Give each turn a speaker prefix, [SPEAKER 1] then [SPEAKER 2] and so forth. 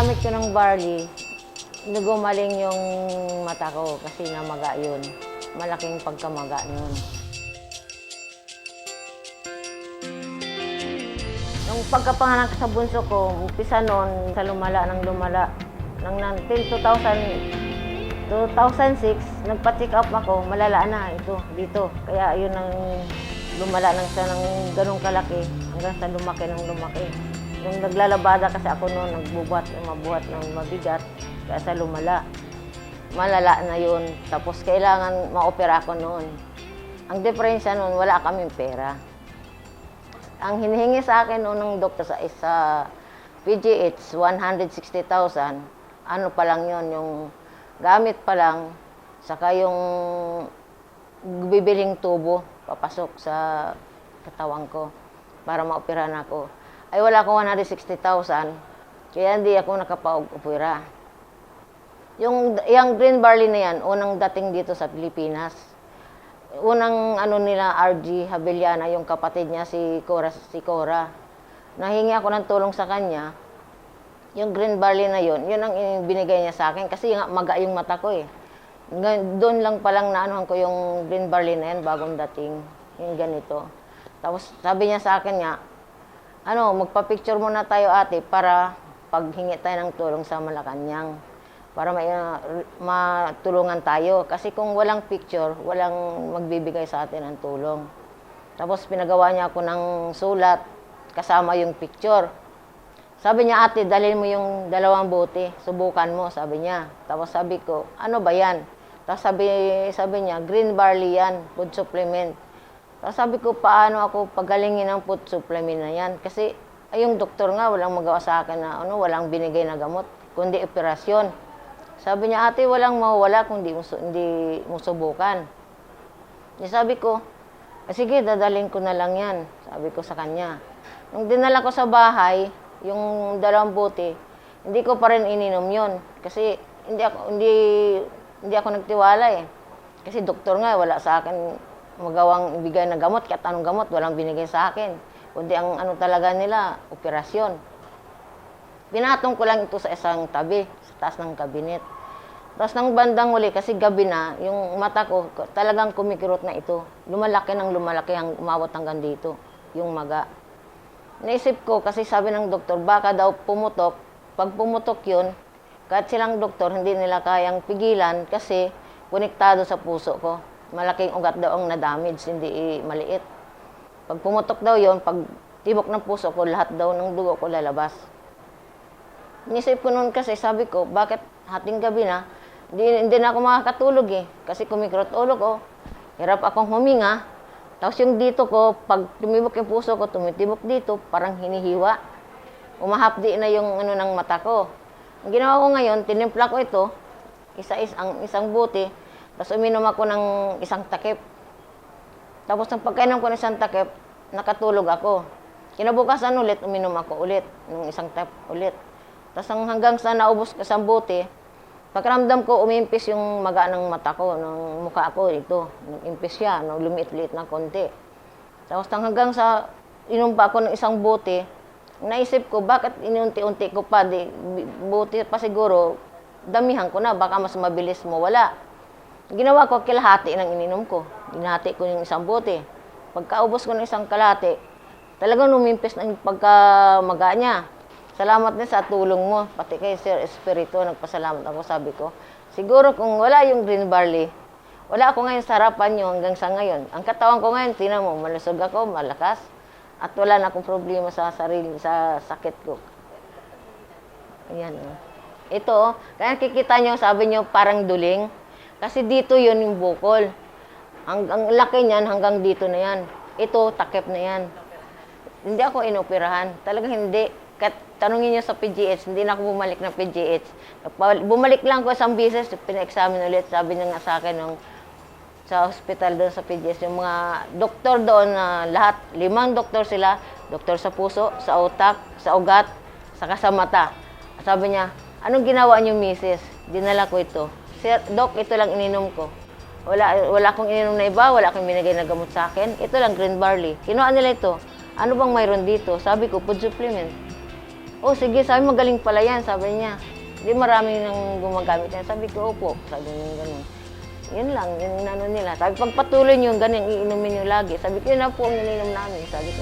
[SPEAKER 1] paggamit ko ng barley, gumaling yung mata ko kasi namaga yun. Malaking pagkamaga yun. Nung pagkapanganak sa bunso ko, umpisa noon sa lumala ng lumala. Nang 2006, nagpa-check up ako, malala na ito, dito. Kaya yun ang lumala ng siya ng ganong kalaki, hanggang sa lumaki ng lumaki. Nung naglalabada kasi ako noon, mabuhat ng mabigat, kaya sa lumala. Malala na yun, tapos kailangan ma-opera ako noon. Ang diferensya noon, wala kaming pera. Ang hinihingi sa akin noon ng doktor sa PGH, 160,000, ano pa lang yun, yung gamit pa lang, saka yung bibiling tubo, papasok sa katawan ko para ma-operahan ako. Ay wala akong 160,000, kaya hindi ako nakapag-opera. Yung green barley na yan, unang dating dito sa Pilipinas. Unang ano nila, RG Habeliana, yung kapatid niya, si Cora. Nahingi ako ng tulong sa kanya. Yung green barley na yun ang binigay niya sa akin kasi nga maga yung mata ko eh. Doon lang palang naanuhan ko yung green barley na yan, bagong dating, yung ganito. Tapos sabi niya sa akin nga, magpa-picture muna tayo ate para paghingi tayo ng tulong sa Malacanang. Para matulungan tayo. Kasi kung walang picture, walang magbibigay sa atin ng tulong. Tapos pinagawa niya ako ng sulat, kasama yung picture. Sabi niya, ate, dalhin mo yung 2 bote, subukan mo, sabi niya. Tapos sabi ko, ano ba yan? Tapos sabi niya, green barley yan, food supplement. Tapos sabi ko, paano ako pagalingin ng food supplement na yan? Kasi yung doktor nga, walang magawa sa akin na walang binigay na gamot, kundi operasyon. Sabi niya, ate, walang mawawala kung hindi mo subukan. Sabi ko, sige, dadalhin ko na lang yan. Sabi ko sa kanya. Nung dinala ko sa bahay, yung 2 bote, hindi ko pa rin ininom yun. Kasi hindi ako nagtiwala eh. Kasi doktor nga, wala sa akin magawang ibigay na gamot. Kahit anong gamot, walang binigay sa akin. Kundi ang talaga nila, operasyon. Pinatong ko lang ito sa isang tabi, sa taas ng kabinet. Tapos nang bandang uli, kasi gabi na, yung mata ko talagang kumikirot na ito. Lumalaki ng lumalaki, umawat hanggang dito, yung maga. Naisip ko, kasi sabi ng doktor, baka daw pumutok. Pag pumutok yun, kahit silang doktor, hindi nila kayang pigilan kasi konektado sa puso ko. Malaking ugat daw ang na-damage, hindi maliit. Pag pumutok daw yun, pag tibok ng puso ko, lahat daw ng dugo ko lalabas. Inisip ko noon kasi, sabi ko, bakit hating gabi na, hindi na ako makakatulog eh. Kasi kumikirot ulo ko, hirap akong huminga. Tapos yung dito ko, pag tumibok yung puso ko, tumitibok dito, parang hinihiwa. Umahapdi na yung ng mata ko. Ang ginawa ko ngayon, tinimpla ko ito, isang buti, tapos uminom ako ng isang takip. Tapos nang pagkainom ko ng isang takip, nakatulog ako. Kinabukasan ulit, uminom ako ulit, ng isang takip ulit. Tapos hanggang sa naubos ko isang buti, pagkaramdam ko, umimpis yung maga ng mata ko, ng mukha ko, ito. Nag-impis siya, lumiit-liit na konti. Tapos hanggang sa inom pa ako ng isang buti, naisip ko, bakit inunti-unti ko pa, buti pa siguro, damihan ko na, baka mas mabilis mo, wala. Ginawa ko, kilahati ng ininom ko. Ginahati ko yung isang buti. Pagkaubos ko ng isang kalahati, talagang lumimpis na yung pagkamaga niya. Salamat din sa tulong mo, pati kay Sir Espiritu, nagpasalamat ako, sabi ko. Siguro kung wala yung green barley, wala ako ngayon sa harapan nyo hanggang sa ngayon. Ang katawan ko ngayon, tingnan mo, malusog ako, malakas, at wala na akong problema sa sarili, sa sakit ko. Ayan. Ito, kaya kikita nyo, sabi nyo, parang duling. Kasi dito yun yung bukol. Ang laki niyan, hanggang dito na yan. Ito, takip na yan. Hindi ako inoperahan. Talagang hindi. Tanungin niyo sa PGH, hindi na ako bumalik ng PGH. Bumalik lang ko isang beses, pina-examine ulit. Sabi niya nga sa akin sa hospital doon sa PGH, yung mga doktor doon na lahat, 5 doktor sila, doktor sa puso, sa utak, sa ugat, saka sa mata. Sabi niya, anong ginawa niyo, misis? Dinala ko ito. Sir, Doc, ito lang ininom ko. Wala akong ininom na iba, wala akong binigay na gamot sa akin. Ito lang, green barley. Kinuha nila ito. Ano bang mayroon dito? Sabi ko, food supplement. Oh, sige, sabi, magaling pala yan, sabi niya. Di marami nang gumagamit yan. Sabi ko, opo, sabi niya ganun. Yun lang, yung ano nila. Sabi, pagpatuloy nyo, ganun, iinumin nyo lagi. Sabi ko, yun na po ang ininom namin. Sabi ko,